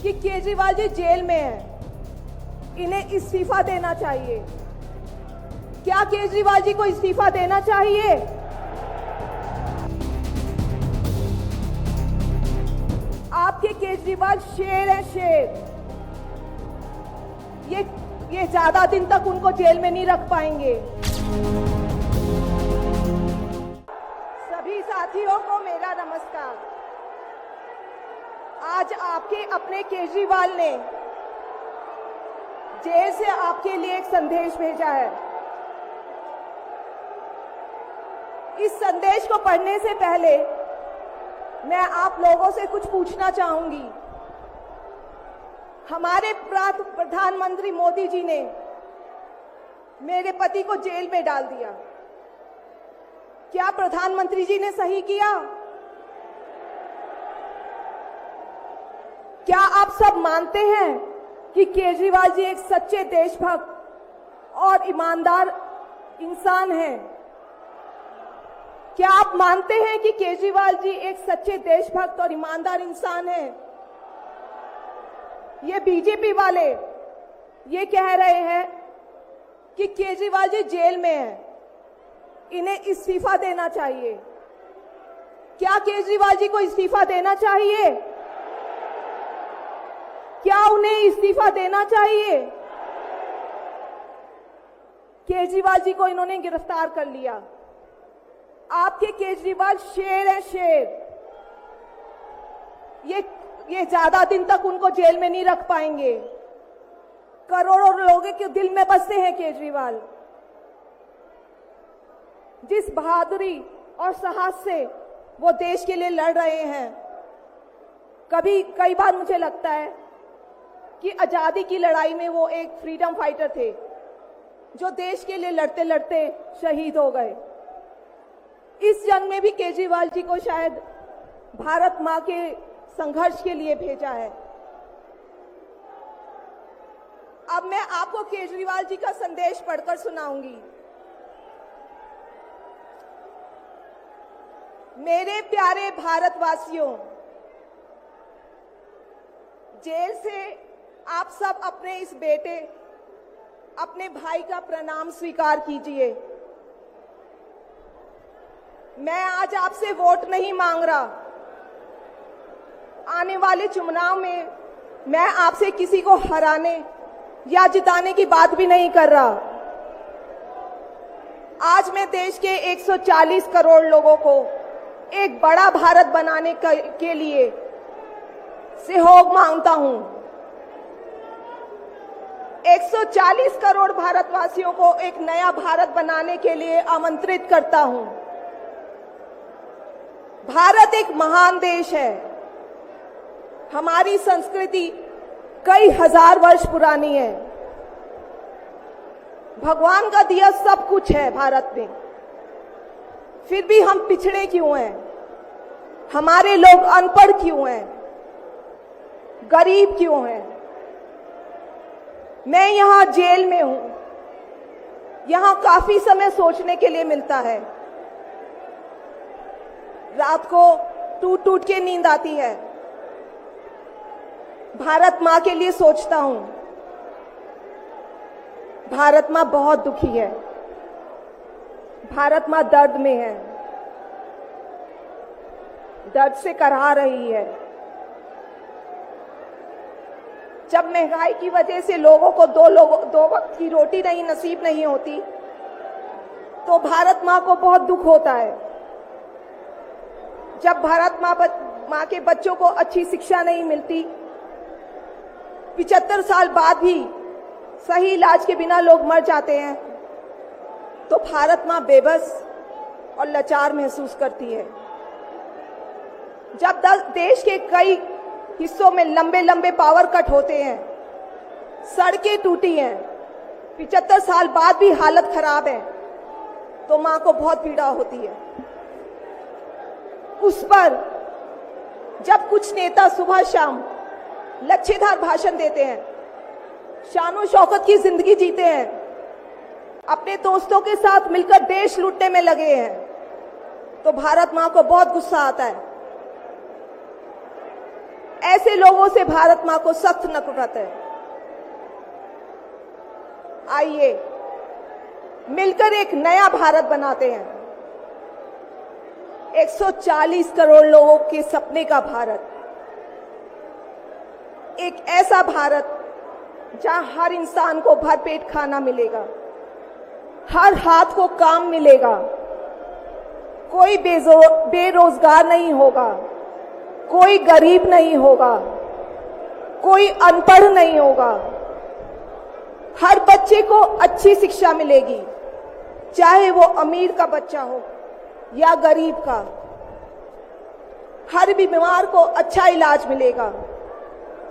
कि केजरीवाल जी जेल में हैं, इन्हें इस्तीफा देना चाहिए। क्या केजरीवाल जी को इस्तीफा देना चाहिए? आपके केजरीवाल शेर हैं, शेर। ये ज्यादा दिन तक उनको जेल में नहीं रख पाएंगे। सभी साथियों को मेरा नमस्कार। आज आपके अपने केजरीवाल ने जेल से आपके लिए एक संदेश भेजा है। इस संदेश को पढ़ने से पहले मैं आप लोगों से कुछ पूछना चाहूंगी। हमारे प्रधानमंत्री मोदी जी ने मेरे पति को जेल में डाल दिया। क्या प्रधानमंत्री जी ने सही किया? क्या आप सब मानते हैं कि केजरीवाल जी एक सच्चे देशभक्त और ईमानदार इंसान हैं? क्या आप मानते हैं कि केजरीवाल जी एक सच्चे देशभक्त और ईमानदार इंसान हैं? ये बीजेपी वाले ये कह रहे हैं कि केजरीवाल जी जेल में हैं, इन्हें इस्तीफा देना चाहिए। क्या केजरीवाल जी को इस्तीफा देना चाहिए? क्या उन्हें इस्तीफा देना चाहिए? केजरीवाल जी को इन्होंने गिरफ्तार कर लिया। आपके केजरीवाल शेर हैं, शेर। ये ज्यादा दिन तक उनको जेल में नहीं रख पाएंगे। करोड़ों लोगों के दिल में बसते हैं केजरीवाल। जिस बहादुरी और साहस से वो देश के लिए लड़ रहे हैं, कई बार मुझे लगता है कि आजादी की लड़ाई में वो एक फ्रीडम फाइटर थे, जो देश के लिए लड़ते लड़ते शहीद हो गए। इस जंग में भी केजरीवाल जी को शायद भारत मां के संघर्ष के लिए भेजा है। अब मैं आपको केजरीवाल जी का संदेश पढ़कर सुनाऊंगी। मेरे प्यारे भारतवासियों, जेल से आप सब अपने इस बेटे, अपने भाई का प्रणाम स्वीकार कीजिए। मैं आज आपसे वोट नहीं मांग रहा। आने वाले चुनाव में मैं आपसे किसी को हराने या जिताने की बात भी नहीं कर रहा। आज मैं देश के 140 करोड़ लोगों को एक बड़ा भारत बनाने के लिए सहयोग मांगता हूं। 140 करोड़ भारतवासियों को एक नया भारत बनाने के लिए आमंत्रित करता हूं। भारत एक महान देश है। हमारी संस्कृति कई हजार वर्ष पुरानी है। भगवान का दिया सब कुछ है भारत में, फिर भी हम पिछड़े क्यों हैं? हमारे लोग अनपढ़ क्यों हैं? गरीब क्यों हैं? मैं यहाँ जेल में हूं। यहाँ काफी समय सोचने के लिए मिलता है। रात को टूट टूट के नींद आती है। भारत मां के लिए सोचता हूं। भारत मां बहुत दुखी है। भारत मां दर्द में है, दर्द से कराह रही है। जब महंगाई की वजह से लोगों को दो वक्त की रोटी नसीब नहीं होती, तो भारत मां को बहुत दुख होता है। जब भारत मां के बच्चों को अच्छी शिक्षा नहीं मिलती, 75 साल बाद भी सही इलाज के बिना लोग मर जाते हैं, तो भारत मां बेबस और लाचार महसूस करती है। जब देश के कई हिस्सों में लंबे लंबे पावर कट होते हैं, सड़कें टूटी हैं, 75 साल बाद भी हालत खराब है, तो मां को बहुत पीड़ा होती है। उस पर जब कुछ नेता सुबह शाम लच्छेदार भाषण देते हैं, शानो शौकत की जिंदगी जीते हैं, अपने दोस्तों के साथ मिलकर देश लूटने में लगे हैं, तो भारत मां को बहुत गुस्सा आता है। ऐसे लोगों से भारत मां को सख्त नफरत है। आइए मिलकर एक नया भारत बनाते हैं, 140 करोड़ लोगों के सपने का भारत, एक ऐसा भारत जहां हर इंसान को भरपेट खाना मिलेगा, हर हाथ को काम मिलेगा, कोई बेरोजगार नहीं होगा, कोई गरीब नहीं होगा, कोई अनपढ़ नहीं होगा, हर बच्चे को अच्छी शिक्षा मिलेगी, चाहे वो अमीर का बच्चा हो या गरीब का, हर बीमार को अच्छा इलाज मिलेगा,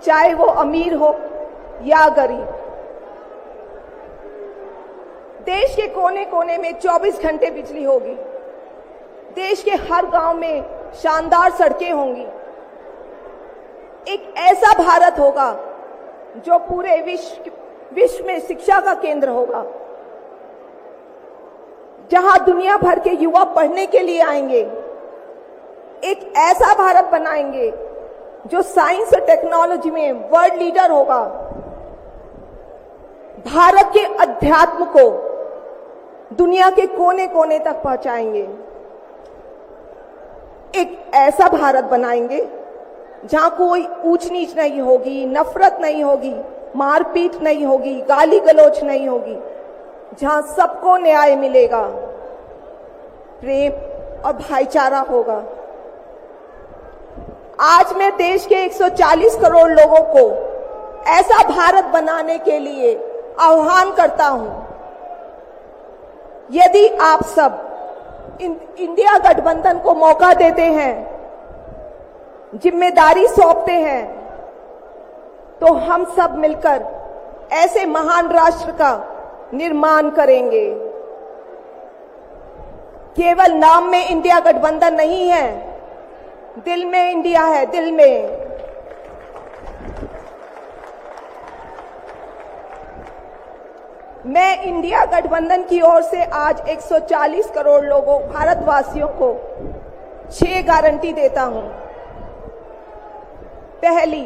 चाहे वो अमीर हो या गरीब। देश के कोने कोने में 24 घंटे बिजली होगी, देश के हर गांव में शानदार सड़कें होंगी। एक ऐसा भारत होगा जो पूरे विश्व में शिक्षा का केंद्र होगा, जहां दुनिया भर के युवा पढ़ने के लिए आएंगे। एक ऐसा भारत बनाएंगे जो साइंस और टेक्नोलॉजी में वर्ल्ड लीडर होगा। भारत के अध्यात्म को दुनिया के कोने कोने तक पहुंचाएंगे। एक ऐसा भारत बनाएंगे जहां कोई ऊंच नीच नहीं होगी, नफरत नहीं होगी, मारपीट नहीं होगी, गाली गलौज नहीं होगी, जहां सबको न्याय मिलेगा, प्रेम और भाईचारा होगा। आज मैं देश के 140 करोड़ लोगों को ऐसा भारत बनाने के लिए आह्वान करता हूं। यदि आप सब इंडिया गठबंधन को मौका देते हैं, जिम्मेदारी सौंपते हैं, तो हम सब मिलकर ऐसे महान राष्ट्र का निर्माण करेंगे। केवल नाम में इंडिया गठबंधन नहीं है, दिल में इंडिया है, दिल में। मैं इंडिया गठबंधन की ओर से आज 140 करोड़ लोगों भारतवासियों को 6 गारंटी देता हूं। पहली,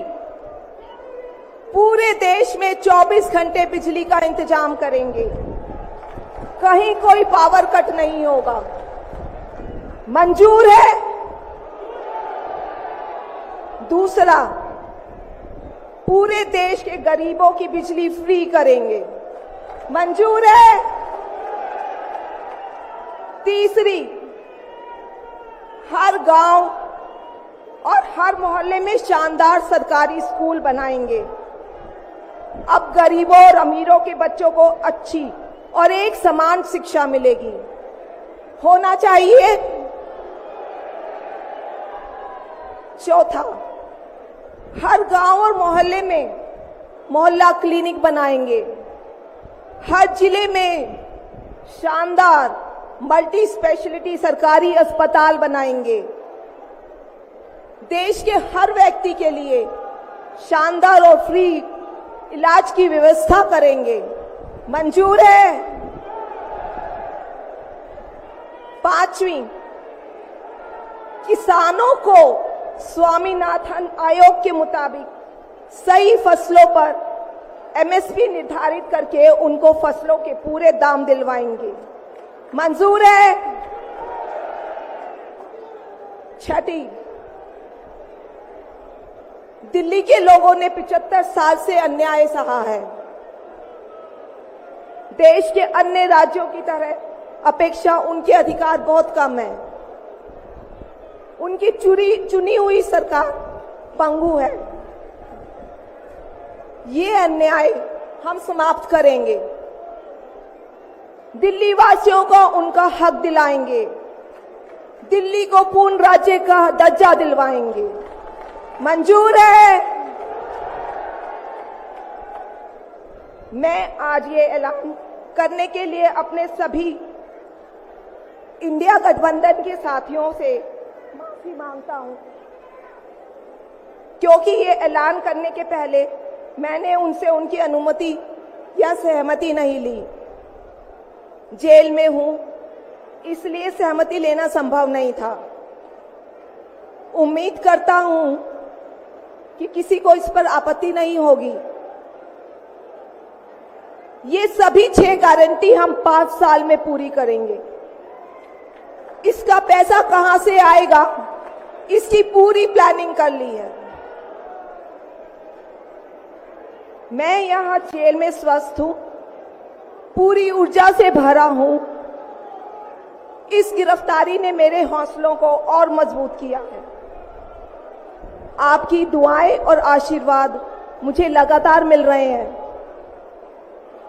पूरे देश में 24 घंटे बिजली का इंतजाम करेंगे, कहीं कोई पावर कट नहीं होगा। मंजूर है? दूसरा, पूरे देश के गरीबों की बिजली फ्री करेंगे, मंजूर है? तीसरी, हर गांव और हर मोहल्ले में शानदार सरकारी स्कूल बनाएंगे। अब गरीबों और अमीरों के बच्चों को अच्छी और एक समान शिक्षा मिलेगी, होना चाहिए। चौथा, हर गांव और मोहल्ले में मोहल्ला क्लिनिक बनाएंगे, हर जिले में शानदार मल्टी स्पेशलिटी सरकारी अस्पताल बनाएंगे, देश के हर व्यक्ति के लिए शानदार और फ्री इलाज की व्यवस्था करेंगे, मंजूर है? पांचवी, किसानों को स्वामीनाथन आयोग के मुताबिक सही फसलों पर एमएसपी निर्धारित करके उनको फसलों के पूरे दाम दिलवाएंगे, मंजूर है? छठी, दिल्ली के लोगों ने 75 साल से अन्याय सहा है। देश के अन्य राज्यों की तरह अपेक्षा उनके अधिकार बहुत कम है। उनकी चुनी हुई सरकार पंगु है। ये अन्याय हम समाप्त करेंगे, दिल्ली वासियों को उनका हक दिलाएंगे, दिल्ली को पूर्ण राज्य का दर्जा दिलवाएंगे, मंजूर है? मैं आज ये ऐलान करने के लिए अपने सभी इंडिया गठबंधन के साथियों से माफी मांगता हूं, क्योंकि ये ऐलान करने के पहले मैंने उनसे उनकी अनुमति या सहमति नहीं ली। जेल में हूं, इसलिए सहमति लेना संभव नहीं था। उम्मीद करता हूं कि किसी को इस पर आपत्ति नहीं होगी। ये सभी 6 गारंटी हम 5 साल में पूरी करेंगे। इसका पैसा कहां से आएगा, इसकी पूरी प्लानिंग कर ली है। मैं यहां जेल में स्वस्थ हूं, पूरी ऊर्जा से भरा हूं। इस गिरफ्तारी ने मेरे हौसलों को और मजबूत किया है। आपकी दुआएं और आशीर्वाद मुझे लगातार मिल रहे हैं।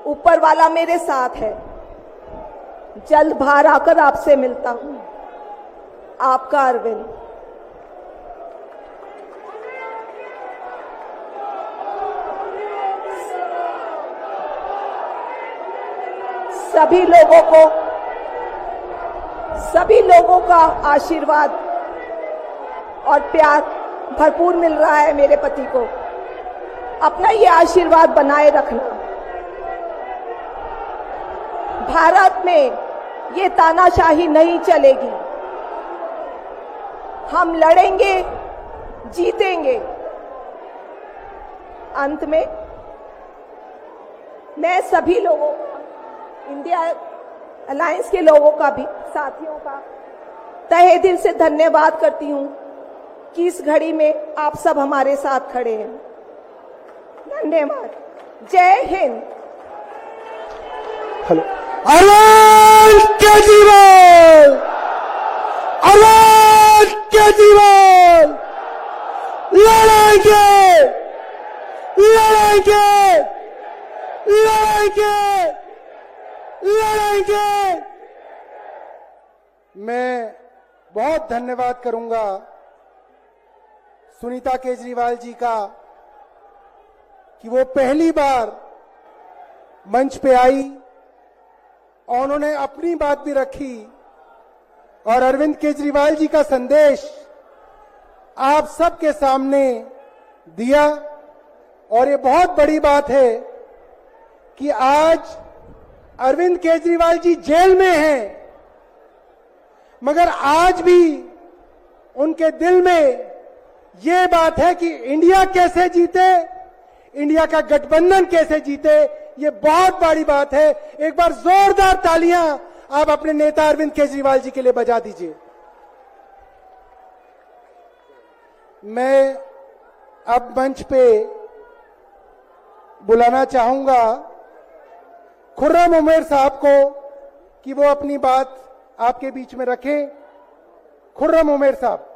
ऊपर वाला मेरे साथ है। जल्द बाहर आकर आपसे मिलता हूं। आपका अरविंद। सभी लोगों का आशीर्वाद और प्यार भरपूर मिल रहा है मेरे पति को। अपना ये आशीर्वाद बनाए रखना। भारत में ये तानाशाही नहीं चलेगी। हम लड़ेंगे, जीतेंगे। अंत में मैं सभी लोगों, इंडिया अलायंस के लोगों का भी, साथियों का तहे दिल से धन्यवाद करती हूं कि इस घड़ी में आप सब हमारे साथ खड़े हैं। धन्यवाद। जय हिंद। हेलो। अरविंद केजरीवाल, अरविंद केजरीवाल, लड़ाएंगे, लड़ाएंगे, लड़ाएंगे, लड़ाएंगे। मैं बहुत धन्यवाद करूंगा सुनीता केजरीवाल जी का कि वो पहली बार मंच पे आई और उन्होंने अपनी बात भी रखी और अरविंद केजरीवाल जी का संदेश आप सबके सामने दिया। और ये बहुत बड़ी बात है कि आज अरविंद केजरीवाल जी जेल में हैं, मगर आज भी उनके दिल में ये बात है कि इंडिया कैसे जीते, इंडिया का गठबंधन कैसे जीते। ये बहुत बड़ी बात है। एक बार जोरदार तालियां आप अपने नेता अरविंद केजरीवाल जी के लिए बजा दीजिए। मैं अब मंच पे बुलाना चाहूंगा खुर्रम उमर साहब को कि वो अपनी बात आपके बीच में रखें। खुर्रम उमर साहब।